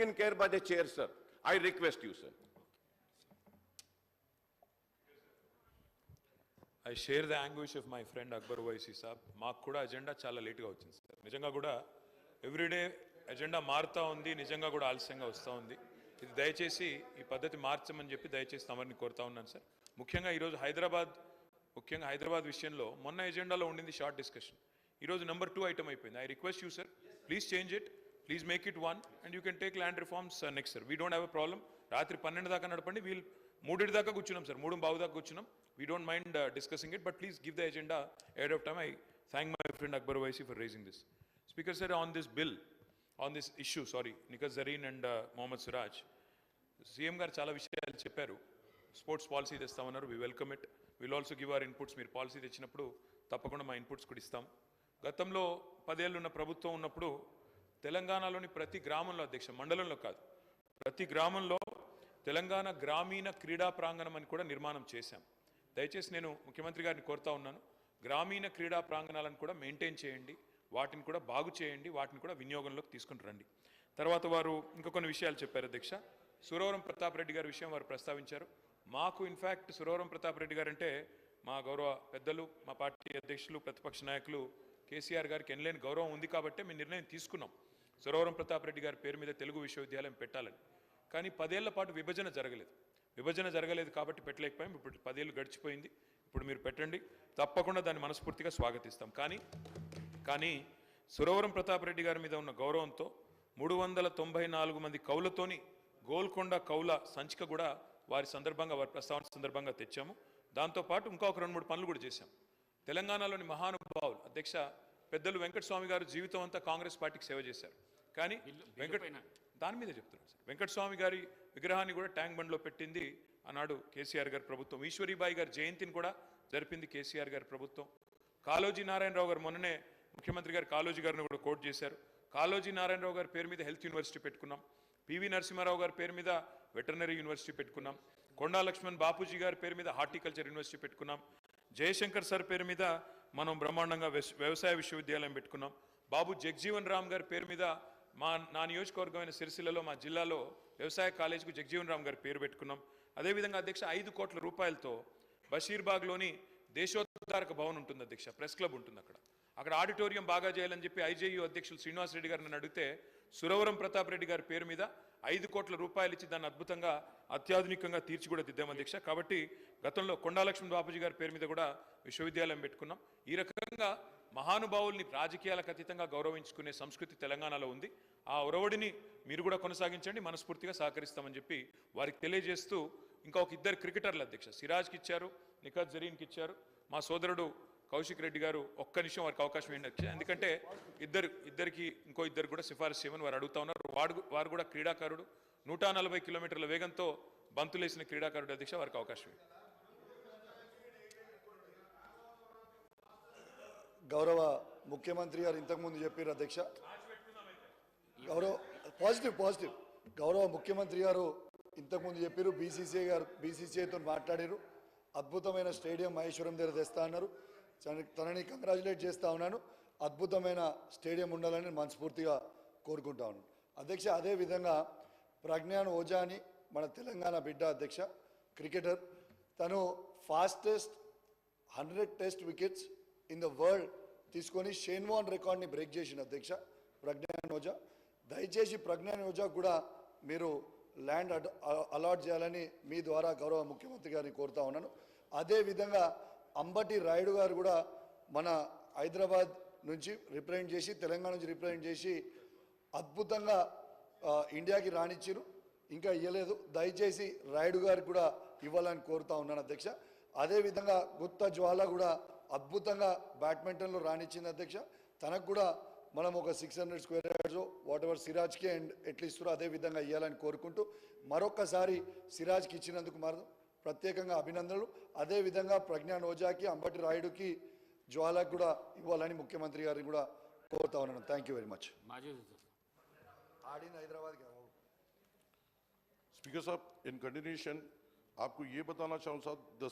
taken care by the chair, sir. I request you, sir. I share the anguish of my friend Akbar Owaisi saab. మాకు కూడా agenda చాలా లేట్గా వచ్చింది sir. నిజంగా కూడా everyday agenda మారుతూ ఉంది, నిజంగా కూడా ఆలస్యంగా వస్తూ ఉంది. ఇది దయచేసి ఈ పద్ధతి మార్చమని చెప్పి దయచేసి తమరిని కోరుతా ఉన్నాను సార్. ముఖ్యంగా ఈరోజు హైదరాబాద్ విషయంలో మొన్న ఎజెండాలో ఉండింది షార్ట్ డిస్కషన్. ఈరోజు నెంబర్ 2 ఐటమ్ అయిపోయింది. I request you sir, please change it, please make it 1 and you can take land reforms next sir. We don't have a problem. రాత్రి 12 దాకా నడపండి, వీళ్ళు 3 దాకా కూర్చున్నాం సార్, 3:15 దాకా కూర్చున్నాం. We don't mind discussing it, but please give the agenda ahead of time. I thank my friend Akbar Owaisi for raising this. Speaker sir, on this bill, on this issue, Nikat Zareen and Mohammad Siraj, CM garu chala vishayalu chepparu. Sports policy testamaru, we welcome it. We'll also give our inputs. Meer policy techinappudu tappakunda ma inputs kuda istam. Gatamlo 10 ఏళ్లు ఉన్న ప్రభుత్వం ఉన్నప్పుడు తెలంగాణలోని ప్రతి గ్రామంలో అధ్యక్ష మండలంలో కాదు, ప్రతి గ్రామంలో తెలంగాణ గ్రామీణ క్రీడా ప్రాంగణం అని కూడా నిర్మాణం చేశాం. దయచేసి నేను ముఖ్యమంత్రి గారిని కోరుతా ఉన్నాను, గ్రామీణ క్రీడా ప్రాంగణాలను కూడా మెయింటైన్ చేయండి, వాటిని కూడా బాగు చేయండి, వాటిని కూడా వినియోగంలోకి తీసుకుని రండి. తర్వాత వారు ఇంకా కొన్ని విషయాలు చెప్పారు అధ్యక్ష. సురవరం ప్రతాప్ రెడ్డి గారి విషయం వారు ప్రస్తావించారు. మాకు ఇన్ఫ్యాక్ట్ సురవరం ప్రతాప్ రెడ్డి గారు అంటే మా గౌరవ పెద్దలు, మా పార్టీ అధ్యక్షులు, ప్రతిపక్ష నాయకులు కేసీఆర్ గారికి ఎనలేని గౌరవం ఉంది కాబట్టి మేము నిర్ణయం తీసుకున్నాం సురవరం ప్రతాప్ రెడ్డి గారి పేరు మీద తెలుగు విశ్వవిద్యాలయం పెట్టాలని. కానీ 10 ఏళ్ల పాటు విభజన జరగలేదు కాబట్టి పెట్టలేకపోయాం. ఇప్పుడు 10 ఏళ్ళు గడిచిపోయింది, ఇప్పుడు మీరు పెట్టండి, తప్పకుండా దాన్ని మనస్ఫూర్తిగా స్వాగతిస్తాం. కానీ సురవరం ప్రతాప్ రెడ్డి గారి మీద ఉన్న గౌరవంతో 394 మంది కౌలతోని గోల్కొండ కౌల సంచిక కూడా వారి ప్రస్తావన సందర్భంగా తెచ్చాము. దాంతోపాటు ఇంకా ఒక 2-3 పనులు కూడా చేశాం. తెలంగాణలోని మహానుభావులు అధ్యక్ష పెద్దలు వెంకటస్వామి గారు జీవితం అంతా కాంగ్రెస్ పార్టీకి సేవ చేశారు. కానీ దాని మీద చెప్తున్నాను సార్, వెంకటస్వామి గారి విగ్రహాన్ని కూడా ట్యాంక్ బండ్లో పెట్టింది ఆనాడు కేసీఆర్ గారి ప్రభుత్వం. ఈశ్వరీబాయి గారి జయంతిని కూడా జరిపింది కేసీఆర్ గారి ప్రభుత్వం. కాళోజీ నారాయణరావు గారు మొన్ననే ముఖ్యమంత్రి గారు కాళోజీ గారిని కూడా కోట్ చేశారు. కాళోజీ నారాయణరావు గారి పేరు మీద హెల్త్ యూనివర్సిటీ పెట్టుకున్నాం. పివి నరసింహారావు గారి పేరు మీద వెటర్నరీ యూనివర్సిటీ పెట్టుకున్నాం. కొండా లక్ష్మణ్ బాపూజీ గారి పేరు మీద హార్టికల్చర్ యూనివర్సిటీ పెట్టుకున్నాం. జయశంకర్ సార్ పేరు మీద మనం బ్రహ్మాండంగా వ్యవసాయ విశ్వవిద్యాలయం పెట్టుకున్నాం. బాబు జగ్జీవన్ రామ్ గారి పేరు మీద నా నియోజకవర్గమైన సిరిసిల్లలో మా జిల్లాలో వ్యవసాయ కాలేజీకు జగ్జీవన్ రామ్ గారి పేరు పెట్టుకున్నాం. అదేవిధంగా అధ్యక్ష 5 కోట్ల రూపాయలతో బషీర్బాగ్లోని దేశోద్ధారక భవన్ ఉంటుంది అధ్యక్ష, ప్రెస్ క్లబ్ ఉంటుంది అక్కడ ఆడిటోరియం బాగా చేయాలని చెప్పి ఐజేయూ అధ్యక్షులు శ్రీనివాస్ రెడ్డి గారిని అడిగితే సురవరం ప్రతాప్ రెడ్డి గారి పేరు మీద 5 కోట్ల రూపాయలు ఇచ్చి దాన్ని అద్భుతంగా అత్యాధునికంగా తీర్చి కూడా దిద్దాం అధ్యక్ష. కాబట్టి గతంలో కొండాలక్ష్మణ్ బాపూజీ గారి పేరు మీద కూడా విశ్వవిద్యాలయం పెట్టుకున్నాం. ఈ రకంగా మహానుభావుల్ని రాజకీయాలకు అతీతంగా గౌరవించుకునే సంస్కృతి తెలంగాణలో ఉంది. ఆ ఒరవడిని మీరు కూడా కొనసాగించండి, మనస్ఫూర్తిగా సహకరిస్తామని చెప్పి వారికి తెలియజేస్తూ ఇంకా ఒక 2 క్రికెటర్లు అధ్యక్ష సిరాజ్కి ఇచ్చారు, నిఖత్ జరీన్కి ఇచ్చారు. మా సోదరుడు కౌశిక్ రెడ్డి గారు ఒక్క నిమిషం వారికి అవకాశం ఏంటి, ఎందుకంటే ఇద్దరికి ఇంకో 2 కూడా సిఫారసు చేయమని వారు అడుగుతా ఉన్నారు. వారు కూడా క్రీడాకారుడు, 140 కిలోమీటర్ల వేగంతో బంతులేసిన క్రీడాకారుడు అధ్యక్ష, వారికి అవకాశం. గౌరవ ముఖ్యమంత్రి గారు ఇంతకుముందు చెప్పారు అధ్యక్ష, పాజిటివ్ గౌరవ ముఖ్యమంత్రి గారు ఇంతకుముందు చెప్పారు, బీసీసీఐతో మాట్లాడారు, అద్భుతమైన స్టేడియం మహేశ్వరం దగ్గర తెస్తా అన్నారు. తనని కంగ్రాచులేట్ చేస్తా ఉన్నాను. అద్భుతమైన స్టేడియం ఉండాలని మనస్ఫూర్తిగా కోరుకుంటా ఉన్నాను అధ్యక్ష. అదేవిధంగా ప్రజ్ఞాన్ ఓజా అని మన తెలంగాణ బిడ్డ అధ్యక్ష, క్రికెటర్, తను fastest 100 test wickets in the world తీసుకొని షేన్ వార్న్ రికార్డ్ని బ్రేక్ చేసిన అధ్యక్ష ప్రజ్ఞాన్ ఓజా. దయచేసి ప్రజ్ఞాన్ ఓజా కూడా మీరు ల్యాండ్ అలాట్ చేయాలని మీ ద్వారా గౌరవ ముఖ్యమంత్రి గారిని కోరుతా ఉన్నాను. అదేవిధంగా అంబటి రాయుడు గారు కూడా మన హైదరాబాద్ నుంచి రిప్రజెంట్ చేసి, తెలంగాణ నుంచి రిప్రజెంట్ చేసి అద్భుతంగా ఇండియాకి రానిచ్చారు, ఇంకా ఇవ్వలేదు. దయచేసి రాయుడు గారికి కూడా ఇవ్వాలని కోరుతా ఉన్నాను అధ్యక్ష. అదేవిధంగా గుత్తా జ్వాల కూడా అద్భుతంగా బ్యాడ్మింటన్లో రానిచ్చింది అధ్యక్ష. తనకు కూడా మనం ఒక 600 స్క్వేర్ యార్డ్స్ వాట్ ఎవర్ సిరాజ్కి అండ్ ఎట్లా ఇస్తారో అదేవిధంగా ఇవ్వాలని కోరుకుంటూ మరొక్కసారి సిరాజ్కి ఇచ్చినందుకు ప్రత్యేకంగా అభినందనలు. అదేవిధంగా ప్రజ్ఞాన్ ఓజాకి, అంబటి రాయుడుకి, జ్వాలకు కూడా ఇవ్వాలని ముఖ్యమంత్రి గారిని కూడా కోరుతా ఉన్నాను. Thank you very much. ఆడిన హైదరాబాద్ स्पीकर साहब, इन कंटिन्यूशन आपको ये बताना चाहूँ साहब, द